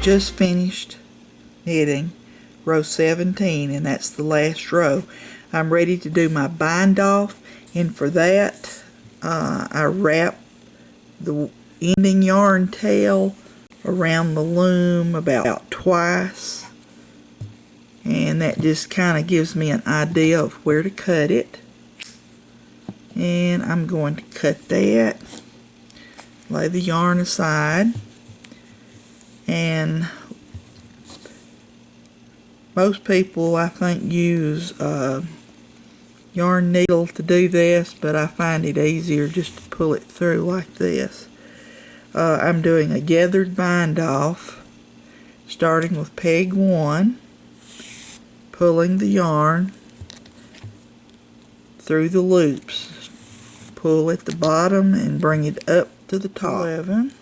just finished knitting row 17, and that's the last row. I'm ready to do my bind off, and for that I wrap the ending yarn tail around the loom about twice, and that just kind of gives me an idea of where to cut it. And I'm going to cut that, lay the yarn aside, and most people I think use a yarn needle to do this, but I find it easier just to pull it through like this. I'm doing a gathered bind off, starting with peg 1, pulling the yarn through the loops. Pull at the bottom and bring it up to the top. 11.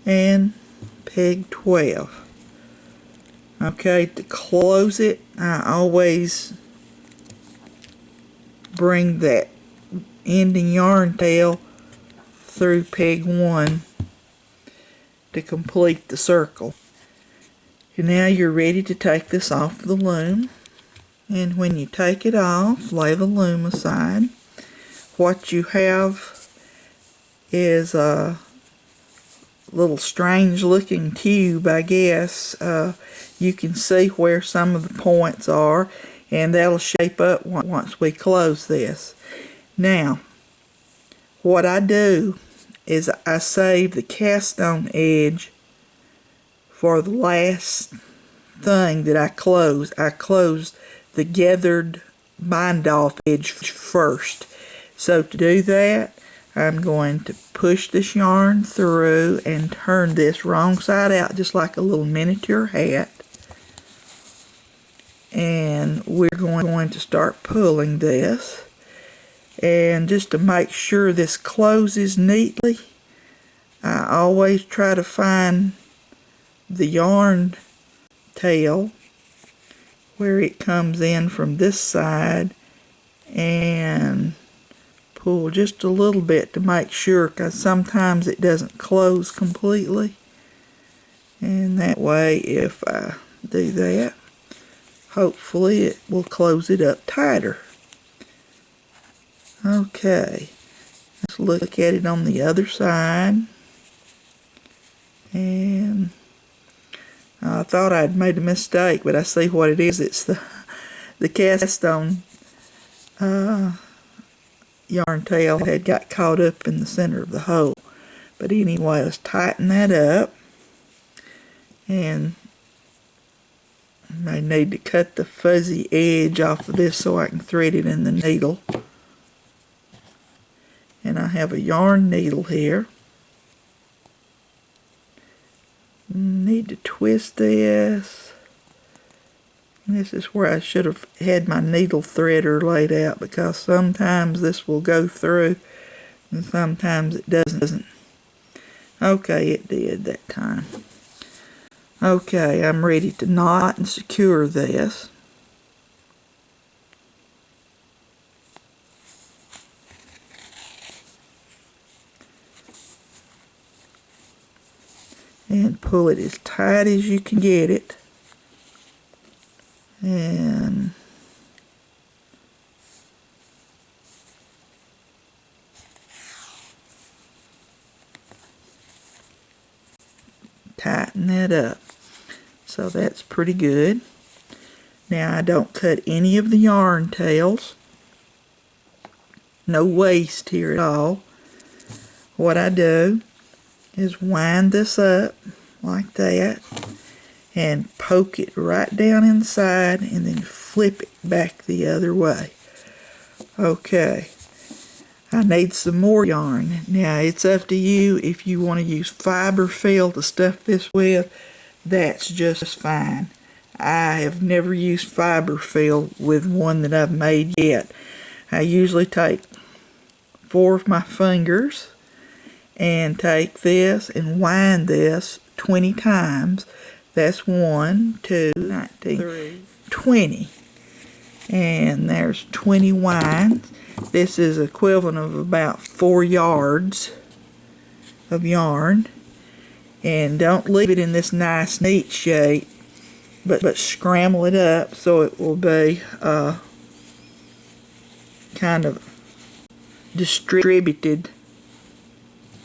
And peg 12. Okay, to close it, I always bring that ending yarn tail through peg 1 to complete the circle. And now you're ready to take this off the loom. And when you take it off, lay the loom aside. What you have is a little strange looking tube, I guess. You can see where some of the points are, and that'll shape up once we close this. Now, what I do is I save the cast on edge for the last thing that I close. I close the gathered bind off edge first. So to do that, I'm going to push this yarn through and turn this wrong side out just like a little miniature hat. And we're going to start pulling this. And just to make sure this closes neatly, I always try to find the yarn tail where it comes in from this side and pull just a little bit to make sure, because sometimes it doesn't close completely. And that way, if I do that, hopefully it will close it up tighter. Okay, let's look at it on the other side. And I thought I'd made a mistake, but I see what it is. It's the cast on yarn tail had got caught up in the center of the hole. But anyway, let's tighten that up. And I may need to cut the fuzzy edge off of this so I can thread it in the needle. And I have a yarn needle here. Need to twist this. This is where I should have had my needle threader laid out, because sometimes this will go through and sometimes it doesn't. Okay, it did that time. Okay, I'm ready to knot and secure this. And pull it as tight as you can get it. And tighten that up. So that's pretty good. Now I don't cut any of the yarn tails. No waste here at all. What I do is wind this up like that and poke it right down inside and then flip it back the other way. Okay, I need some more yarn. Now it's up to you if you want to use fiber fill to stuff this with. That's just fine. I have never used fiber fill with one that I've made yet. I usually take 4 of my fingers and take this and wind this 20 times. That's 1, 2, 19, 3, 20. And there's 20 winds. This is equivalent of about 4 yards of yarn, and don't leave it in this nice neat shape, but scramble it up so it will be kind of distributed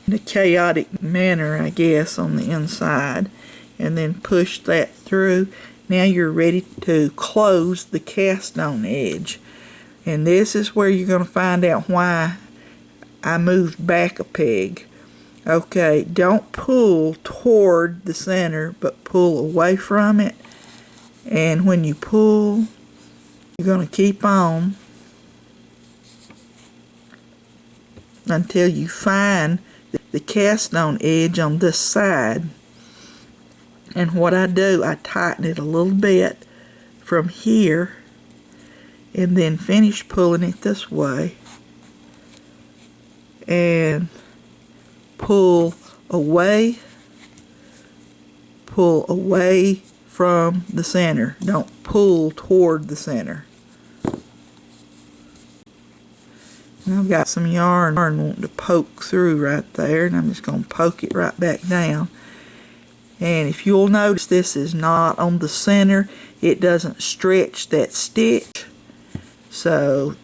in a chaotic manner, I guess, on the inside, and then push that through. Now you're ready to close the cast on edge, and this is where you're going to find out why I moved back a peg. Okay, don't pull toward the center, but pull away from it, and when you pull, you're going to keep on until you find the cast on edge on this side. And what I do, I tighten it a little bit from here and then finish pulling it this way and pull away from the center. Don't pull toward the center. And I've got some yarn wanting to poke through right there, and I'm just going to poke it right back down. And if you'll notice, this is not on the center. It doesn't stretch that stitch. So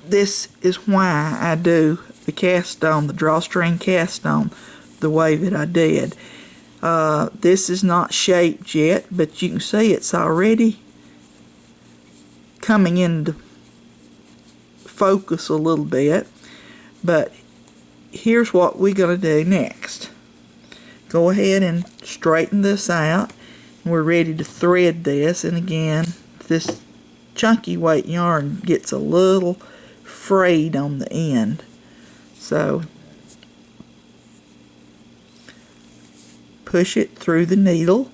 this is why I do the cast on, the drawstring cast on, the way that I did. This is not shaped yet, but you can see it's already coming into focus a little bit. But here's what we're going to do next. Go ahead and straighten this out. We're ready to thread this, and again, this chunky weight yarn gets a little frayed on the end. So push it through the needle.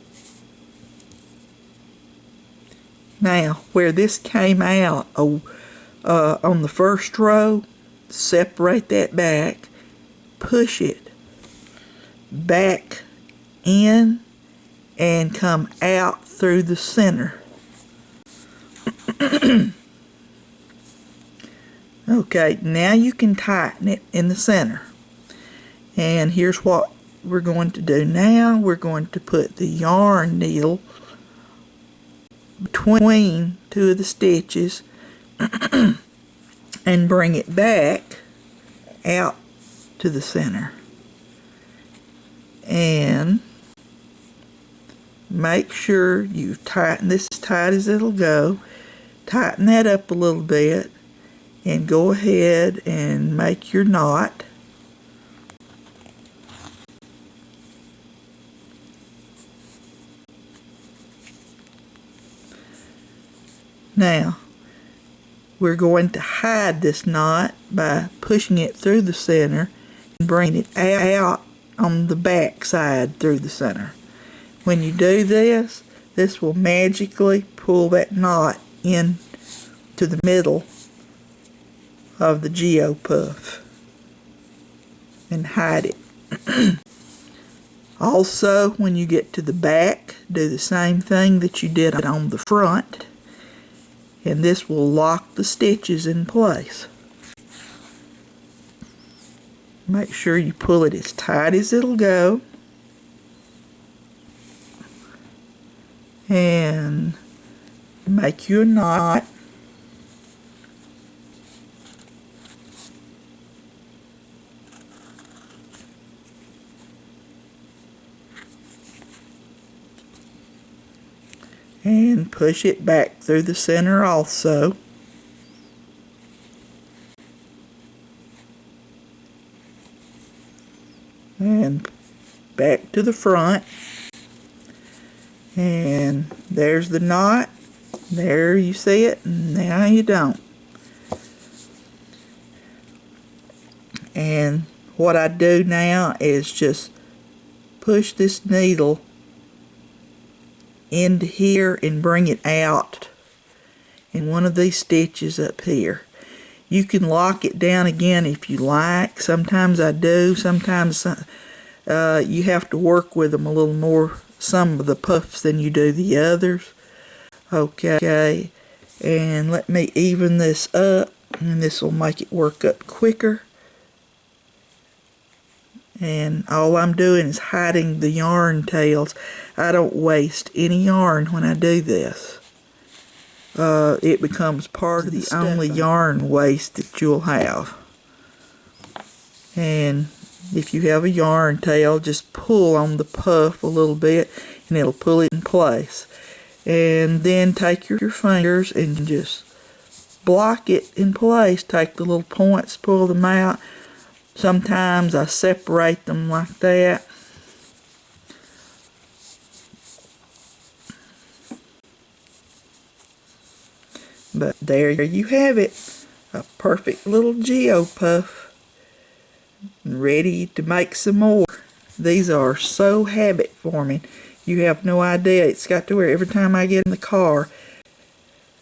Now, where this came out on the first row, separate that back, push it back in and come out through the center. Okay, now you can tighten it in the center. And here's what we're going to do now. We're going to put the yarn needle between two of the stitches and bring it back out to the center. And make sure you tighten this as tight as it'll go. Tighten that up a little bit and go ahead and make your knot. Now, we're going to hide this knot by pushing it through the center and bringing it out on the back side through the center. When you do this, this will magically pull that knot in to the middle of the Geopuff and hide it. Also, when you get to the back, do the same thing that you did on the front, and this will lock the stitches in place. Make sure you pull it as tight as it'll go, and make you a knot. And push it back through the center also. And back to the front. And there's the knot. There you see it. Now you don't. And what I do now is just push this needle into here and bring it out in one of these stitches up here. You can lock it down again if you like. Sometimes I do. Sometimes you have to work with them a little more, some of the puffs, than you do the others. Okay, and let me even this up, and this will make it work up quicker. And all I'm doing is hiding the yarn tails. I don't waste any yarn when I do this. It becomes part of the only yarn waste that you'll have. And if you have a yarn tail, just pull on the puff a little bit and it'll pull it in place. And then take your fingers and just block it in place. Take the little points, pull them out. Sometimes I separate them like that. But there you have it. A perfect little Geopuff. Ready to make some more. These are so habit forming. You have no idea. It's got to where every time I get in the car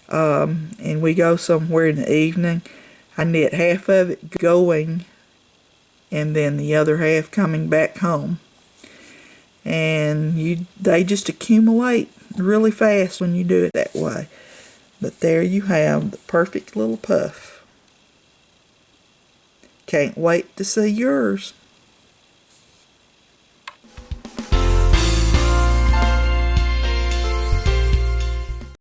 and we go somewhere in the evening, I knit half of it going and then the other half coming back home. And they just accumulate really fast when you do it that way. But there you have the perfect little puff. Can't wait to see yours.